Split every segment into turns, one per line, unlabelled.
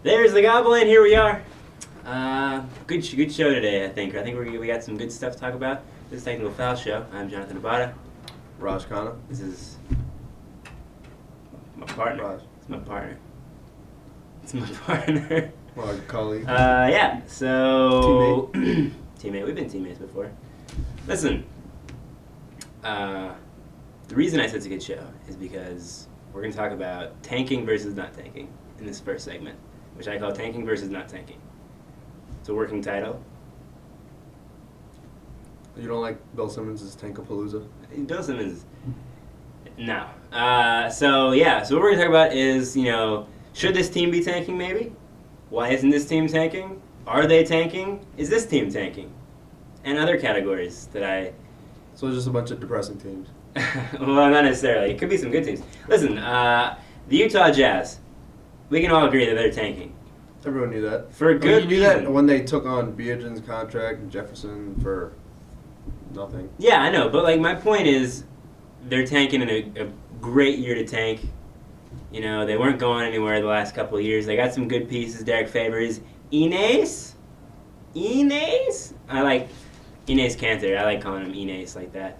There's the Goblin. Here we are. Good show today. I think we got some good stuff to talk about. This is Technical Fowl Show. I'm Jonathan Abada.
Raj Khanna.
This is my partner.
Raj.
It's my partner. It's my partner.
My colleague.
Yeah. So teammate. We've been teammates before. Listen. The reason I said it's a good show is because we're going to talk about tanking versus not tanking in this first segment, which I call tanking versus not tanking. It's a working title.
You don't like Bill Simmons' Tankapalooza?
Bill Simmons, no. So what we're going to talk about is, should this team be tanking maybe? Why isn't this team tanking? Are they tanking? Is this team tanking? And other categories that I...
So it's just a bunch of depressing teams.
Well, not necessarily. It could be some good teams. Listen, the Utah Jazz, we can all agree that they're tanking.
Everyone knew that.
For a good
You knew
reason.
that when they took on Beatrice's contract and Jefferson for nothing.
Yeah, I know, but my point is, they're tanking in a great year to tank. They weren't going anywhere the last couple of years. They got some good pieces. Derek Favors, Ines. I like Ines Cantor. I like calling him Ines like that.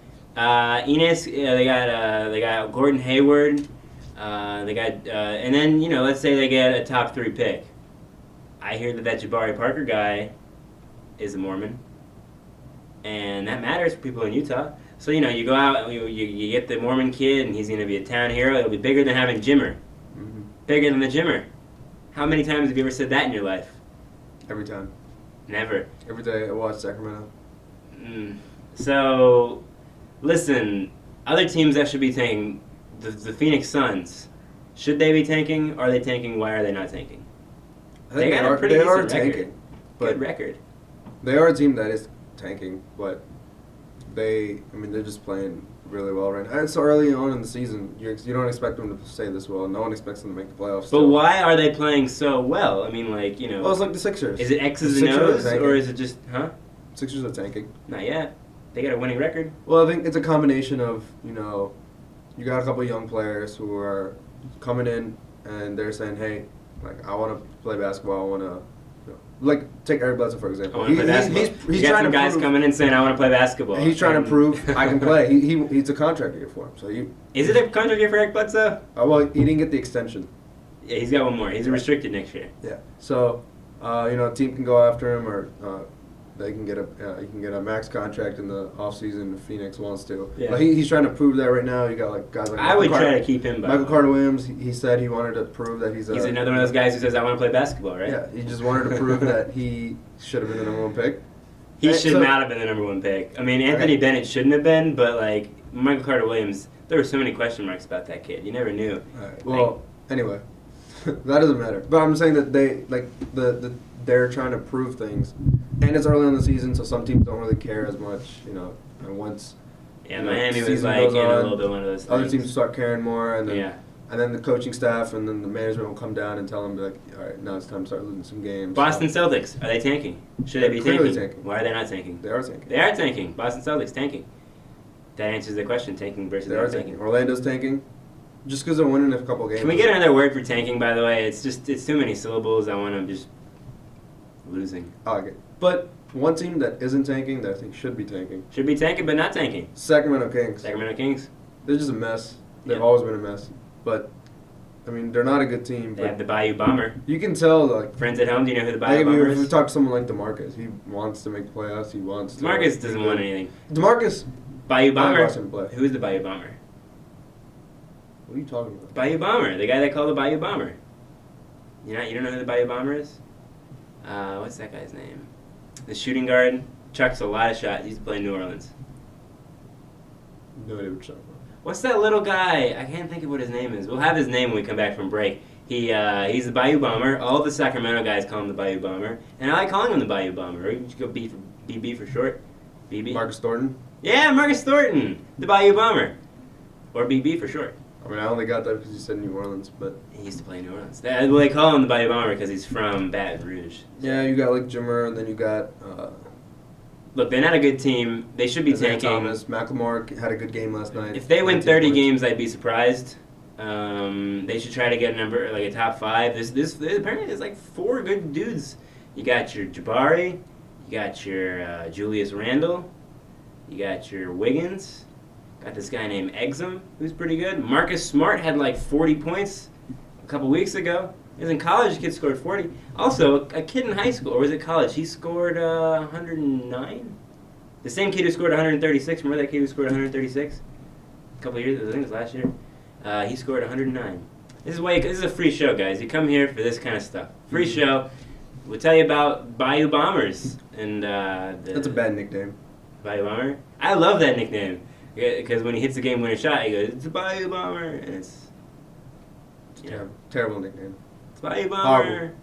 Ines, they got Gordon Hayward. They got and then let's say they get a top 3 pick. I hear that Jabari Parker guy is a Mormon, and that matters for people in Utah. So you go out, you get the Mormon kid, and he's going to be a town hero. It'll be bigger than having Jimmer.
Mm-hmm.
Bigger than the Jimmer. How many times have you ever said that in your life?
Every time.
Never.
Every day I watch Sacramento.
So, listen, other teams that should be tanking, the Phoenix Suns, should they be tanking? Are they tanking? Why are they not tanking?
I think
They got a pretty
they are
decent record.
tanking.
Good record.
They are a team that is tanking, but they're just playing really well right now. And so early on in the season, you don't expect them to stay this well. No one expects them to make the playoffs.
But
still.
why are they playing so well?
Well, it's like the Sixers.
Is it X's
The
and
Sixers
O's,
are tanking.
or is it just,
Sixers are tanking.
Not yet. They got a winning record.
Well, I think it's a combination of, you got a couple of young players who are coming in and they're saying, hey, I want to play basketball. I want to, take Eric Bledsoe, for
I
example.
want to play basketball.
He's
you got
trying
some
to
guys
prove,
coming in saying, I want to play basketball.
He's trying to prove I can play. He's a contract year for him. So
Is it a contract year for Eric Bledsoe?
well, he didn't get the extension.
Yeah, he's got one more. He's restricted next year.
Yeah. So, a team can go after him, or they can get he can get a max contract in the offseason if Phoenix wants to.
Yeah.
But he's trying to prove that right now. You got guys like
I would try to keep him.
Michael Carter Williams. He said he wanted to prove that he's
another one of those guys who says, I want to play basketball, right?
Yeah, he just wanted to prove that he should have been the number 1 pick.
He should not have been the number 1 pick. Anthony Bennett shouldn't have been, but Michael Carter Williams, there were so many question marks about that kid. You never knew.
All right. Well, anyway, that doesn't matter. But I'm saying that they they're trying to prove things, and it's early in the season, so some teams don't really care as much, And once
Miami was
season
a
goes on,
little bit one of those things.
other teams start caring more, and then
Yeah.
and then the coaching staff and then the management will come down and tell them, all right, now it's time to start losing some games.
Boston Celtics, are they tanking? Should they be
Clearly
tanking?
tanking.
Why are they not tanking?
They are tanking.
They are tanking. Boston Celtics tanking. That answers the question, tanking versus
They
not
are tanking. Orlando's tanking. Just because they're winning a couple games.
Can we get another word for tanking, by the way? It's too many syllables. I want to just losing.
I like it. But one team that isn't tanking that I think should be tanking.
Should be tanking, but not tanking.
Sacramento Kings.
Sacramento Kings.
They're just a mess. They've
Yeah.
always been a mess. But, they're not a good team.
They
But
have the Bayou Bomber.
you can tell,
Friends at home, do you know who the Bayou Bomber
if we
is?
talk to someone like DeMarcus, he wants to make the playoffs. He wants to.
DeMarcus doesn't want anything.
DeMarcus.
Bayou
I
Bomber.
watched him play.
Who is the Bayou Bomber?
What are you talking about?
Bayou Bomber, the guy they call the Bayou Bomber. You don't know who the Bayou Bomber is? What's that guy's name? The shooting guard. Chucks a lot of shots. He used to play in New Orleans.
No idea what you're talking about.
What's that little guy? I can't think of what his name is. We'll have his name when we come back from break. He's the Bayou Bomber. All the Sacramento guys call him the Bayou Bomber, and I like calling him the Bayou Bomber. Or you just go BB for short. BB.
Marcus Thornton.
Yeah, Marcus Thornton, the Bayou Bomber, or BB for short.
I only got that because you said New Orleans, but
He used to play in New Orleans. They call him the Bayou Bomber because he's from Baton Rouge.
yeah, you got Jimmer, and then you got.
Look, they're not a good team. They should be
Isaiah
tanking.
Thomas. McLemore had a good game last night.
If they win
19
30
points.
games, I'd be surprised. They should try to get a top 5. This apparently there's like 4 good dudes. You got your Jabari, you got your Julius Randle, you got your Wiggins, got this guy named Exum who's pretty good. Marcus Smart had like 40 points a couple weeks ago. He was in college, the kid scored 40. Also, a kid in high school, or was it college? He scored 109. The same kid who scored 136. Remember that kid who scored 136? A couple years, I think it was last year. He scored 109. This is a free show, guys. You come here for this kind of stuff. Free show. We'll tell you about Bayou Bombers and
That's a bad nickname.
Bayou Bomber. I love that nickname because when he hits the game-winner shot, he goes, "It's a Bayou Bomber," and it's
Terrible nickname.
It's Bayou Bomber.
Horrible.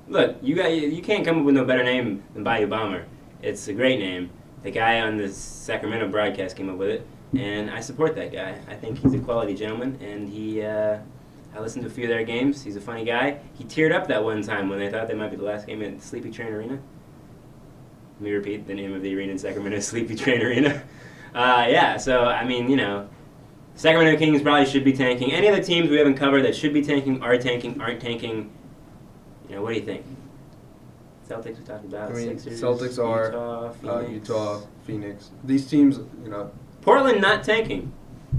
Look, you can't come up with no better name than Bayou Bomber. It's a great name. The guy on the Sacramento broadcast came up with it, and I support that guy. I think he's a quality gentleman, and I listened to a few of their games. He's a funny guy. He teared up that one time when they thought they might be the last game at Sleepy Train Arena. Let me repeat the name of the arena in Sacramento, Sleepy Train Arena. So, I mean, Sacramento Kings probably should be tanking. Any other teams we haven't covered that should be tanking, aren't tanking. What do you think? Celtics we talked about.
I mean,
Sixers,
Celtics are
Utah, Phoenix.
Phoenix. These teams,
Portland not tanking.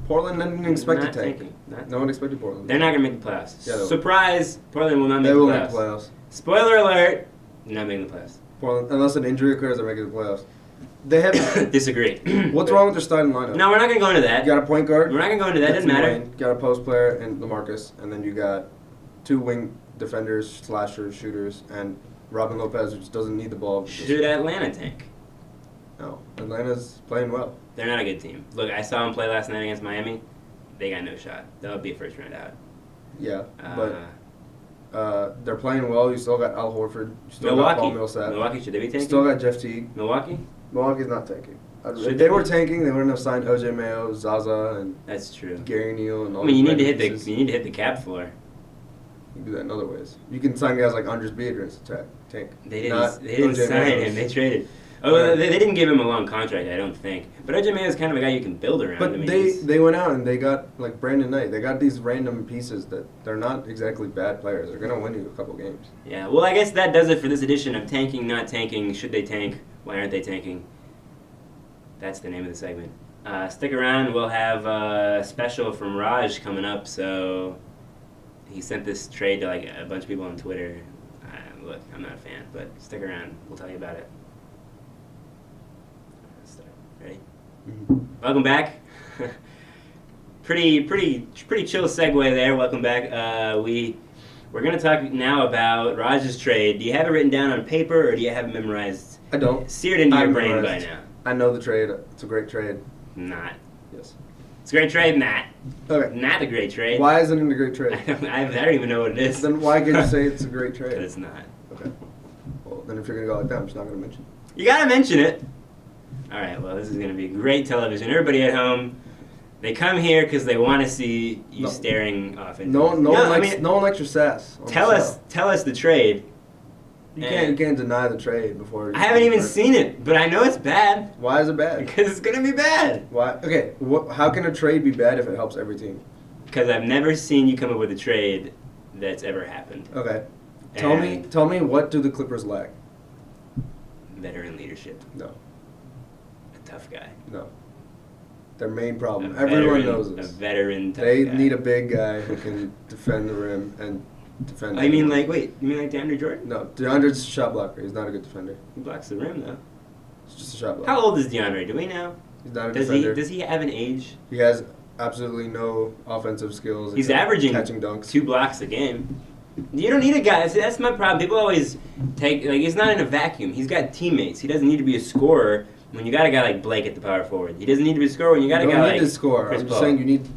Portland didn't expect to
Not
tank.
tanking.
No one expected Portland.
They're not going to make the playoffs.
Yeah, they will.
Surprise! Portland will not make
They
the
will
playoffs.
make the playoffs.
Spoiler alert! They're not making the playoffs.
Portland, unless an injury occurs, they're making the playoffs. They have.
Disagree.
What's wrong with their starting lineup?
No, we're not going to go into that.
You got a point guard.
We're not going to go into that. Doesn't matter.
You got a post player in LaMarcus, and then you got 2 wing defenders, slashers, shooters, and Robin Lopez, who just doesn't need the ball.
Should Atlanta tank?
No, Atlanta's playing well.
They're not a good team. Look, I saw them play last night against Miami. They got no shot. They'll be a first round out.
Yeah, but they're playing well. You still got Al Horford. You still
Milwaukee.
got Paul Millsap.
Milwaukee, should they be tanking?
Still got Jeff Teague.
Milwaukee?
Milwaukee's not tanking.
Should
If they
they
were
be?
tanking, they wouldn't have signed OJ Mayo, Zaza, and
That's true.
Gary Neal, and all.
I mean, you
these
need to
veterans.
hit the cap floor.
You can do that in other ways. You can sign guys like Andres Beatrice to tank.
They
Not
didn't
OJ
sign
Mayo.
him. They traded. Oh,
Right.
they didn't give him a long contract, I don't think. But OJ Mayo is kind of a guy you can build around.
But
I mean,
they went out and they got like Brandon Knight. They got these random pieces that they're not exactly bad players. They're gonna win you a couple games.
Yeah, well, I guess that does it for this edition of Tanking, Not Tanking. Should they tank? Why aren't they tanking? That's the name of the segment. Stick around. We'll have a special from Raj coming up. So he sent this trade to like a bunch of people on Twitter. Look, I'm not a fan, but stick around. We'll tell you about it. Let's start. Ready? Welcome back. pretty chill segue there. Welcome back. We're gonna talk now about Raj's trade. Do you have it written down on paper or do you have it memorized?
I don't.
Seared into
I
your brain by
memorized.
now.
I know the trade. It's a great trade.
Not.
Yes.
It's a great trade. Not.
Okay.
Not a great trade.
Why isn't it a great
I
trade?
don't even know what it is.
Then why can't you say it's a great
Because
trade?
it's not.
Okay. Well, then if you're gonna go like that, I'm just not gonna mention.
You gotta mention it. All right. Well, this is gonna be great television. Everybody at home, they come here because they want to see you
No.
staring off.
No one likes your sass. on the
Tell us the trade.
show. You can't deny the trade before.
I haven't even seen it, but I know it's bad
Why is it bad?
because it's gonna be bad.
Why? Okay. How can a trade be bad if it helps every team?
Because I've never seen you come up with a trade that's ever happened.
Okay.
And
Tell me what do the Clippers lack?
veteran leadership.
No.
A tough guy.
No. Their main problem.
A
Everyone
veteran-
knows
A
this.
veteran tough
They
guy.
need a big guy who can defend the rim and defend.
I mean,
everyone.
you mean like DeAndre Jordan?
No, DeAndre's a shot blocker. He's not a good defender.
He blocks the rim though.
He's just a shot blocker.
How old is DeAndre? Do we know?
He's not a
Does
defender.
he have an age?
He has absolutely no offensive skills.
He's
except
averaging
catching dunks.
2 blocks a game. You don't need a guy. See, that's my problem. People always he's not in a vacuum. He's got teammates. He doesn't need to be a scorer when you got a guy like Blake at the power forward. He doesn't need to be a scorer when you got
You
a
don't
guy
need
like
to score.
Chris
I'm just
Paul.
saying you need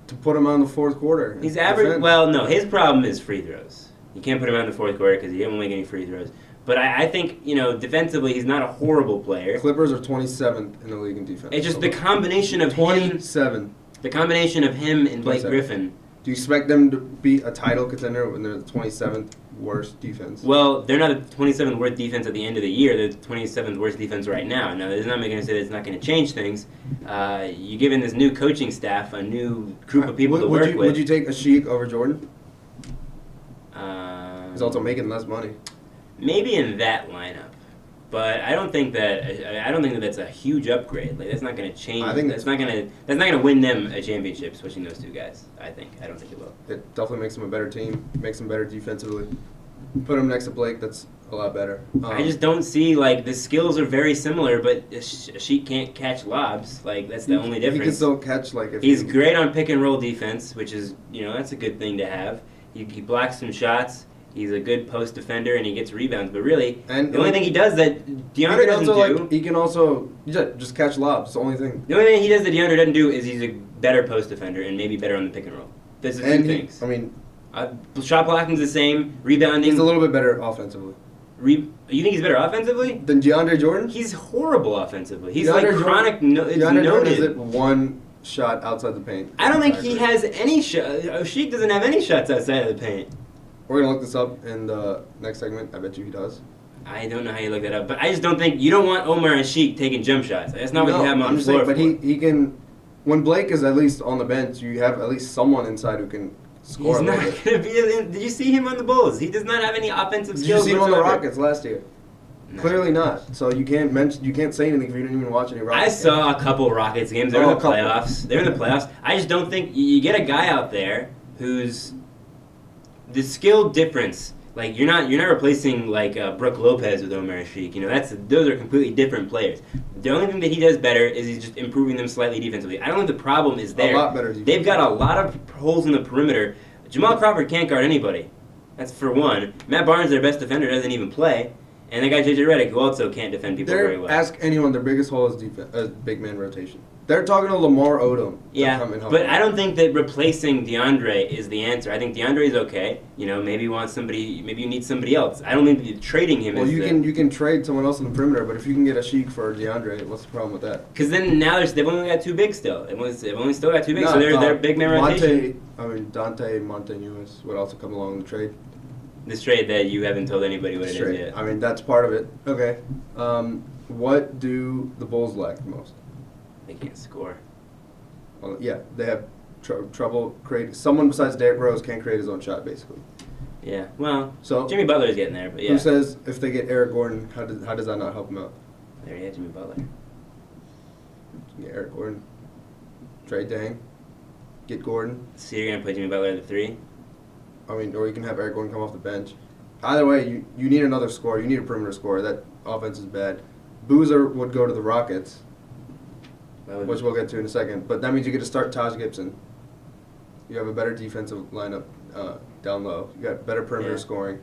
to put him on the fourth quarter. and
He's average.
defend.
Well, no, his problem is free throws. You can't put him out in the fourth quarter because he didn't make any free throws. But I think defensively he's not a horrible player.
Clippers are 27th in the league in defense.
It's just
So
the combination of him,
27.
the combination of him and Blake
27.
Griffin
Do you expect them to be a title contender when they're the 27th worst defense?
Well, they're not the 27th worst defense at the end of the year. They're the 27th worst defense right now. Now, there's not going to say that it's not going to change things. You're giving this new coaching staff a new group of people to work with.
Would you take Ashik over Jordan?
Um,
He's also making less money.
Maybe in that lineup, but I don't think that that's a huge upgrade. Like that's not going to change.
I think
that's not going to win them a championship. Switching those two guys, I don't think it will.
It definitely makes them a better team. Makes them better defensively. Put him next to Blake. That's a lot better.
I just don't see like the skills are very similar, but Sheik can't catch lobs. Like that's the only difference.
He can still catch like.
He's great on pick and roll defense, which is that's a good thing to have. He blocks some shots. He's a good post defender and he gets rebounds. But really, the only thing he does that DeAndre doesn't do.
He can also just catch lobs. It's the only thing.
The only thing he does that DeAndre doesn't do is he's a better post defender and maybe better on the pick and roll. Those are two things.
I mean,
shot blocking's the same. Rebounding.
He's a little bit better offensively.
You think he's better offensively
Than DeAndre Jordan?
He's horrible offensively. He's
DeAndre
like chronic.
DeAndre
Noted.
Jordan is it one shot outside the paint.
I don't think he has any shot. Sheik doesn't have any shots outside of the paint.
We're going to look this up in the next segment. I bet you he does.
I don't know how you look that up, but I just don't think you don't want Omar and Sheik taking jump shots. That's not what you have him on the floor
but
for.
he can. When Blake is at least on the bench, you have at least someone inside who can score.
He's not going to be. Did you see him on the Bulls? He does not have any offensive skills.
Did you see him on the
whatsoever.
Rockets last year?
No.
Clearly not. So you can't say anything if you didn't even watch any Rockets.
I saw a couple Rockets games. They're in the
a couple.
playoffs. They're in the playoffs. I just don't think you get a guy out there who's the skill difference. Like you're not replacing like Brooke Lopez with Omar Sheik. Those are completely different players. The only thing that he does better is he's just improving them slightly defensively. I don't think the problem is there.
A lot better defensively.
They've got a lot of holes in the perimeter. Jamal Crawford can't guard anybody. That's for one. Matt Barnes, their best defender, doesn't even play. And that guy JJ Redick, who also can't defend people very well.
Ask anyone, their biggest hole is big man rotation. They're talking to Lamar Odom.
Yeah, but I don't think that replacing DeAndre is the answer. I think DeAndre is okay. Maybe you want somebody. Maybe you need somebody else. I don't think that trading him.
Well, you can trade someone else on the perimeter, but if you can get a Sheik for DeAndre, what's the problem with that?
Because then now they've only got too big still. They've only still got too big, so they're big man rotation.
Dante Montañez would also come along in the trade.
This trade that you haven't told anybody what it is yet.
I mean, that's part of it. Okay. What do the Bulls lack the most?
They can't score.
Well, yeah, they have trouble creating. Someone besides Derrick Rose can't create his own shot, basically.
Yeah, well,
so
Jimmy Butler's getting there, but yeah.
Who says if they get Eric Gordon, how does that not help him out?
There you have Jimmy Butler.
Get Eric Gordon. Trade Dang. Get Gordon.
So you're going to play Jimmy Butler at the 3?
I mean, or you can have Eric Gordon come off the bench. Either way, you need another scorer. You need a perimeter scorer. That offense is bad. Boozer would go to the Rockets, which we'll get to in a second. But that means you get to start Taj Gibson. You have a better defensive lineup down low. You got better perimeter scoring.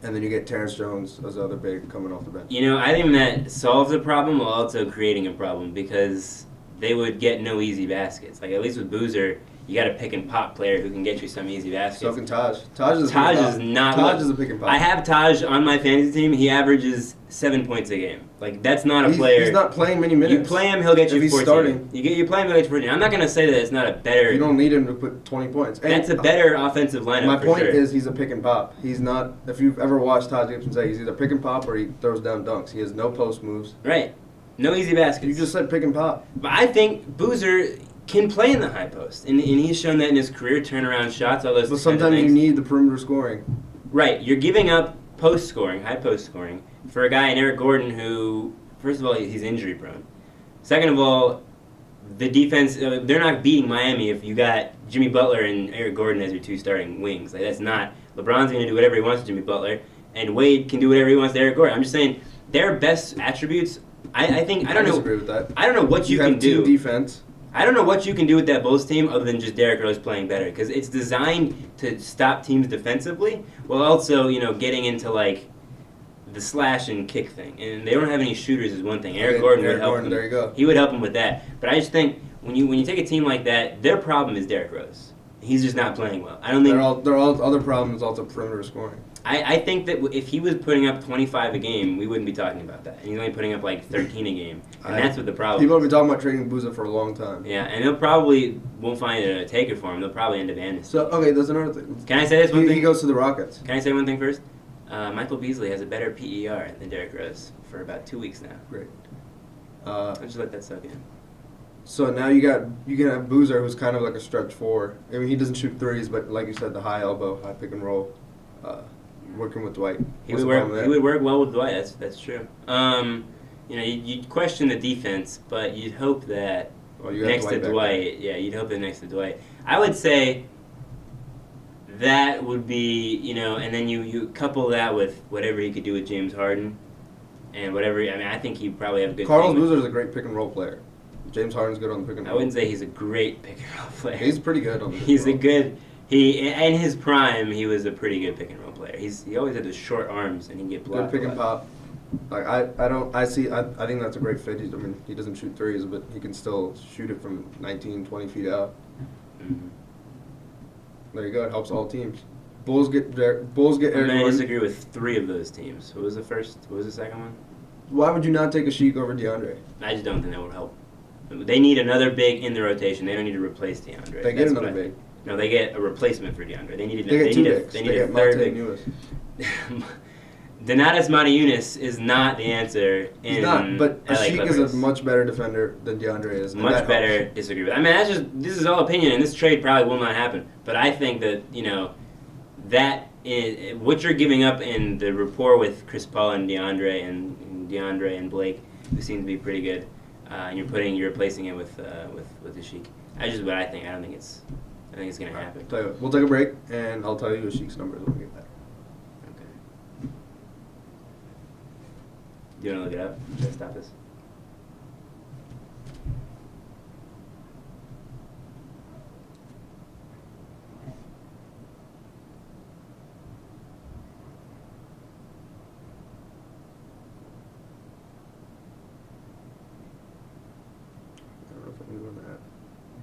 And then you get Terrence Jones as the other big coming off the bench.
I think that solves the problem while also creating a problem because they would get no easy baskets. Like, at least with Boozer, you got a pick and pop player who can get you some easy baskets.
So can Taj. Taj is
not.
Taj is a pick and pop.
I have Taj on my fantasy team. He averages 7 points a game. Like, that's not a player.
He's not playing many minutes.
You play him, he'll get you 14.
He's starting.
You play him, he'll get you 14. I'm not going to say that it's not a better.
You don't need him to put 20 points. And
that's a better offensive lineup.
My point
sure.
is he's a pick and pop. He's not. If you've ever watched Taj Gibson say, he's either pick and pop or he throws down dunks. He has no post moves.
Right. No easy baskets.
You just said pick and pop.
But I think Boozer can play in the high post, and he's shown that in his career, turnaround shots, all those.
But sometimes you need the perimeter scoring.
Right, you're giving up post scoring, high post scoring, for a guy in Eric Gordon who, first of all, he's injury prone. Second of all, the defense, they're not beating Miami if you got Jimmy Butler and Eric Gordon as your two starting wings. Like, that's not. LeBron's going to do whatever he wants to Jimmy Butler, and Wade can do whatever he wants to Eric Gordon. I'm just saying their best attributes. I think I don't know.
Disagree with that.
I don't know what you can do.
Team defense.
I don't know what you can do with that Bulls team other than just Derrick Rose playing better, because it's designed to stop teams defensively while also, getting into like the slash and kick thing. And they don't have any shooters is one thing. Eric Gordon would help them.
There you go.
He would help them with that. But I just think when you take a team like that, their problem is Derrick Rose. He's just not playing well. I don't think.
They're all other problems also perimeter scoring.
I think that if he was putting up 25 a game, we wouldn't be talking about that. And he's only putting up like 13 a game, and that's what the problem.
People have been talking about trading Booza for a long time.
Yeah, and they'll probably won't find a taker for him. They'll probably end up ending.
So okay, there's another thing.
Can I say this one thing?
He goes to the Rockets.
Can I say one thing first? Michael Beasley has a better PER than Derrick Rose for about 2 weeks now.
Great.
I'll just let that soak in.
So now you can have Boozer, who's kind of like a stretch four. I mean, he doesn't shoot threes, but like you said, the high elbow, high pick and roll, working with Dwight.
He would work well with Dwight. That's true. You'd question the defense, but you'd hope that next to Dwight, you'd hope that next to Dwight. I would say that would be, and then you couple that with whatever he could do with James Harden, and whatever. I mean, I think he'd probably have a good.
Carlos Boozer's a great pick and roll player. James Harden's good on the pick and roll.
I wouldn't say he's a great pick and roll player.
He's pretty good on the pick
He's
and
a good. In his prime, he was a pretty good pick and roll player. He always had the short arms and he'd get blocked.
Good pick and pop. Like I think that's a great fit. He doesn't shoot threes, but he can still shoot it from 19, 20 feet out.
Mm-hmm.
There you go. It helps all teams. Bulls get Eric Gordon.
I disagree with 3 of those teams. Who was the first? What was the second one?
Why would you not take a Sheik over DeAndre?
I just don't think that would help. They need another big in the rotation. They don't need to replace DeAndre.
They get another big.
No, they get a replacement for DeAndre. They need
a
third big. Donatas Motiejunas is not the answer.
He's not, but
LA
Sheik
Clippers.
is a much better defender than DeAndre is.
Much better. Disagree with. I mean, this is all opinion, and this trade probably will not happen. But I think that that is, what you're giving up in the rapport with Chris Paul and DeAndre and Blake, who seem to be pretty good, and you're replacing it with the Sheik. That's just what I think. I think it's going to happen.
Tell you what, we'll take a break, and I'll tell you the Sheik's numbers when we get back.
Okay. Do you want to look it up? Should I stop this?
I don't know if I can go on that.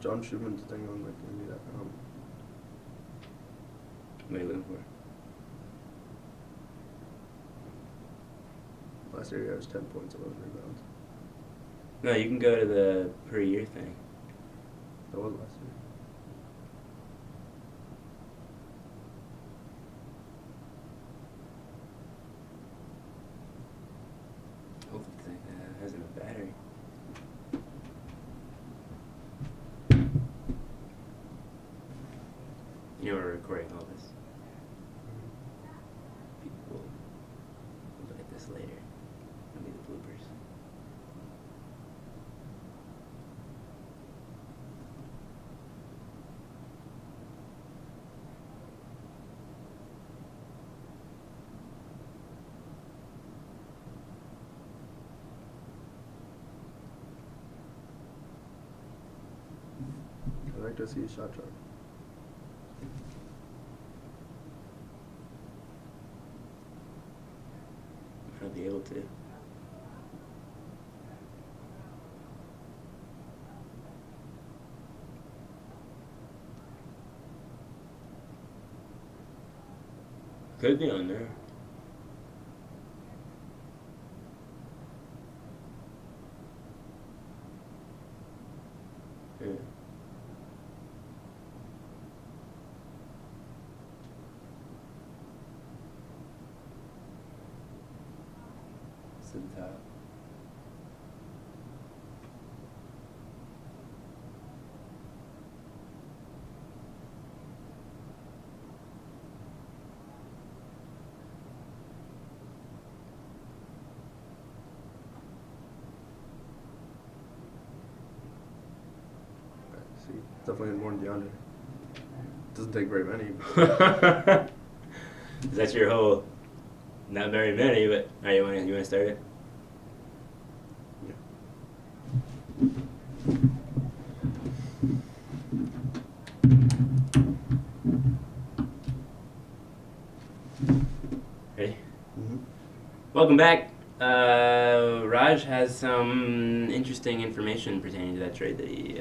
John Schuman's thing on NBA.com.
What are you looking for?
Last year he averaged 10 points, 11 rebounds.
No, you can go to the per year thing.
That was last year.
Hope the thing has enough battery. We're recording all this. People will look at this later. It'll be the bloopers.
I'd like to see a shot chart.
I'll be able to. Could be on there. Yeah. To the top.
See, definitely more than DeAndre. Doesn't take very many.
Is that your whole? Not very many, but all right, you want to start it? Ready?
Mm-hmm.
Welcome back. Raj has some interesting information pertaining to that trade that he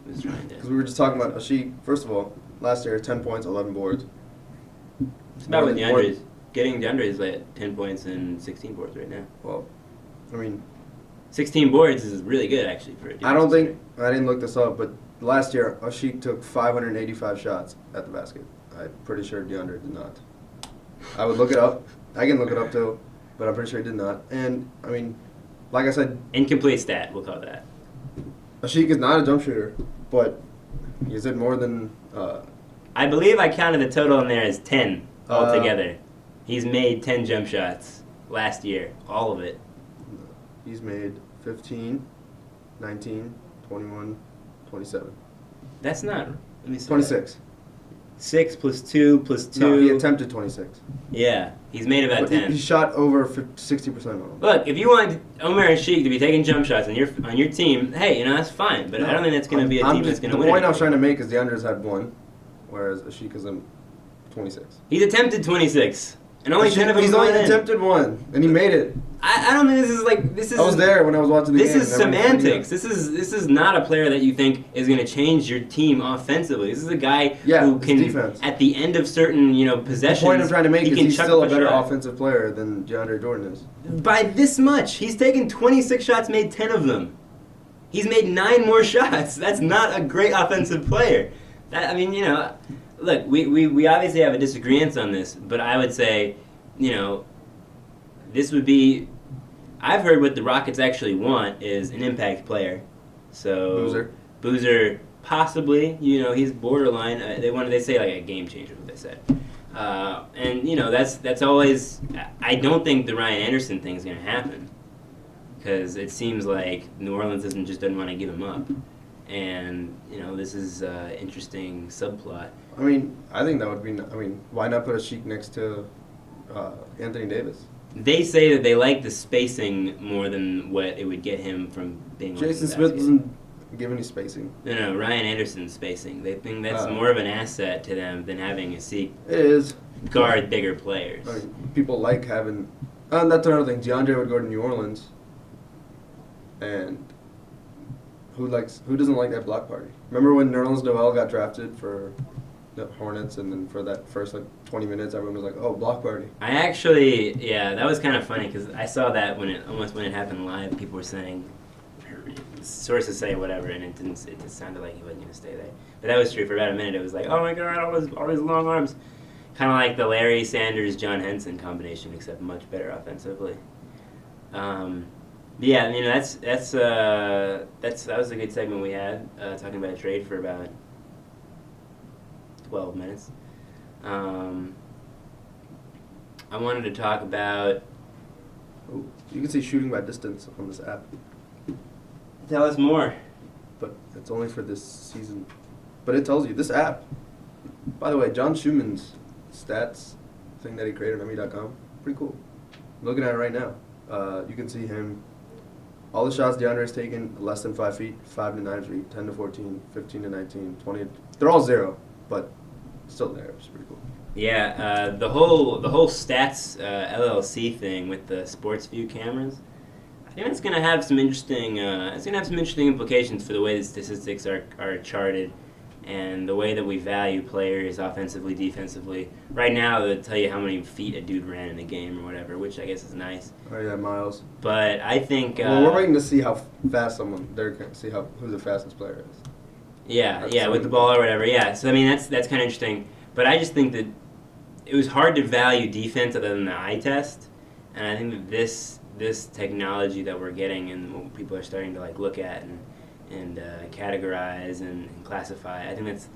was trying to.
Because we were just talking about Ashiq. First of all, last year, 10 points, 11 boards.
It's about with
More than-
DeAndre's. Getting DeAndre's like 10 points and 16 boards right now.
Well, I mean,
16 boards is really good actually for a
I don't
defensive
think I didn't look this up, but last year Ashik took 585 shots at the basket. I'm pretty sure DeAndre did not. I would look it up. I can look it up too, but I'm pretty sure he did not. And I mean, like I said,
incomplete stat, we'll call it that.
Ashik is not a jump shooter, but is it more than?
I believe I counted the total in there as 10
Uh,
altogether. He's made 10 jump shots last year, all of it.
He's made 15, 19, 21, 27.
That's not. Let me see.
26.
6 plus 2 plus 2.
No, he attempted 26.
Yeah, he's made about
But
10.
he shot over 60% of them.
Look, if you want Omer and Sheik to be taking jump shots on your team, hey, you know that's fine. But I don't think that's going to be a team that's going to win.
The point I was
anything.
trying to make is DeAndre's had 1, whereas Ashik is in 26.
He's attempted 26, and only 10 of them
He's
going
only
in.
attempted 1, and he made it.
I don't think this is.
I was there when I was watching the
This
game.
is
and everyone freaked
semantics. This is not a player that you think is going to change your team offensively. This is a guy who
it's
can,
defense.
at the end of certain possessions,
The point I'm trying to make
he
is
can
he's
chuck
still a
up
better
shot.
offensive player than DeAndre Jordan is.
By this much, he's taken 26 shots, made 10 of them. He's made 9 more shots. That's not a great offensive player. Look, we obviously have a disagreement on this, but I would say, this would be. I've heard what the Rockets actually want is an impact player. So Boozer possibly, he's borderline. They say like a game changer. What they said, and that's always. I don't think the Ryan Anderson thing is going to happen because it seems like New Orleans doesn't want to give him up, and this is an interesting subplot.
I mean, I think that would be. I mean, why not put a Sheik next to Anthony Davis?
They say that they like the spacing more than what it would get him from being.
Jason Smith doesn't give any spacing.
No, Ryan Anderson's spacing. They think that's more of an asset to them than having a Seek
It is.
guard bigger players.
I mean, people like having. That's another thing. DeAndre would go to New Orleans, and who doesn't like that block party? Remember when Nerlens Noel got drafted for the Hornets, and then for that first 20 minutes, everyone was like, "Oh, block party."
I actually, that was kind of funny because I saw that when it happened live. People were saying, sources say whatever, and it just sounded like he wasn't going to stay there. But that was true for about a minute. It was like, oh my god, all his long arms, kind of like the Larry Sanders John Henson combination, except much better offensively. Yeah, that was a good segment we had talking about a trade for about 12 minutes. I wanted to talk about.
Oh, you can see shooting by distance on this app,
Tell us more.
but it's only for this season. But it tells you this app. By the way, John Schumann's stats thing that he created on ME.com, pretty cool. I'm looking at it right now. You can see him. All the shots DeAndre's taken less than 5 feet, 5 to 9 feet, 10 to 14, 15 to 19, 20. They're all 0, but still there. It's pretty cool.
Yeah, the whole stats LLC thing with the Sports View cameras. I think it's going to have some interesting. It's going to have some interesting implications for the way the statistics are charted, and the way that we value players offensively, defensively. Right now, they'll tell you how many feet a dude ran in a game or whatever, which I guess is nice.
Oh yeah, miles.
But I think.
Well, we're waiting to see how fast they're going to see who the fastest player is.
Yeah, with the ball or whatever. Yeah, so I mean that's kind of interesting. But I just think that it was hard to value defense other than the eye test, and I think that this technology that we're getting and what people are starting to look at and categorize and classify, I think it's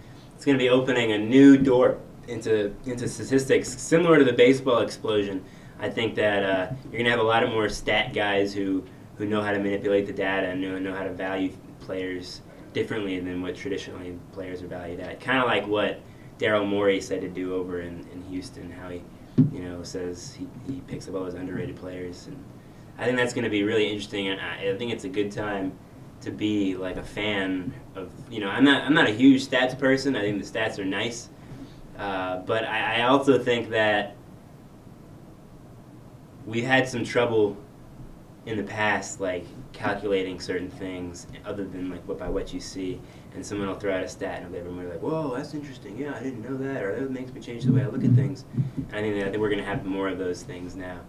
going to be opening a new door into statistics similar to the baseball explosion. I think that you're going to have a lot of more stat guys who know how to manipulate the data and know how to value players differently than what traditionally players are valued at. Kind of like what Daryl Morey said to do over in Houston, how he says he picks up all those underrated players. And I think that's going to be really interesting, and I think it's a good time to be a fan of. I'm not a huge stats person. I think the stats are nice, but I also think that we've had some trouble in the past, like calculating certain things other than like by what you see, and someone will throw out a stat and everyone will be like, "Whoa, that's interesting. Yeah, I didn't know that," or "That makes me change the way I look at things." And I think we're gonna have more of those things now,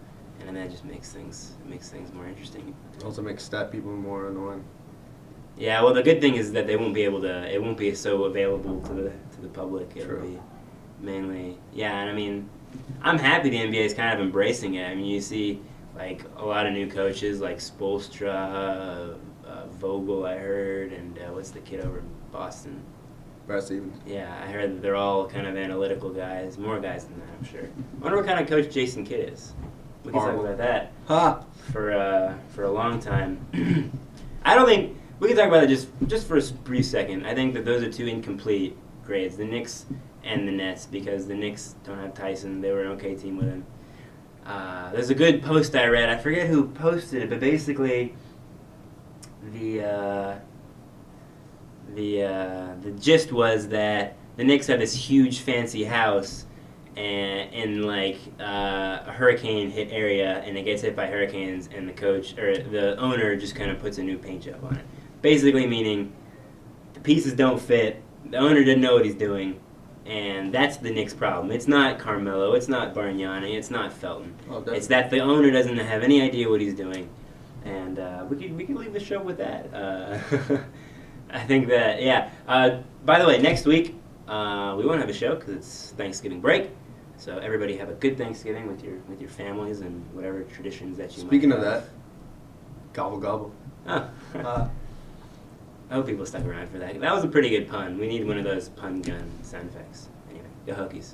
and that just makes things more interesting.
Also makes stat people more annoying.
Yeah, well, the good thing is that they won't be able to. It won't be so available to the public. It'll
True.
be mainly, yeah. And I mean, I'm happy the NBA is kind of embracing it. I mean, you see like a lot of new coaches like Spoelstra, Vogel, I heard, and what's the kid over in Boston?
Brad Stevens.
Yeah, I heard that they're all kind of analytical guys. More guys than that, I'm sure. I wonder what kind of coach Jason Kidd is. We can talk
Horrible.
about that
Ha!
for a long time. I don't think we can talk about it just for a brief second. I think that those are two incomplete grades, the Knicks and the Nets, because the Knicks don't have Tyson. They were an okay team with him. There's a good post I read. I forget who posted it, but basically the gist was that the Knicks have this huge fancy house and in like a hurricane hit area, and it gets hit by hurricanes, and the coach or the owner just kind of puts a new paint job on it. Basically meaning the pieces don't fit. The owner didn't know what he's doing, and that's the Knicks' problem. It's not Carmelo, it's not Bargnani, it's not Felton.
Oh,
It's that the owner doesn't have any idea what he's doing, and we could leave the show with that. I think that by the way, next week we won't have a show because it's Thanksgiving break. So everybody have a good Thanksgiving with your families and whatever traditions that you.
Speaking
might
of
have.
that, gobble gobble.
Oh. I hope people stuck around for that. That was a pretty good pun. We need one of those pun gun sound effects. Anyway, go Hokies.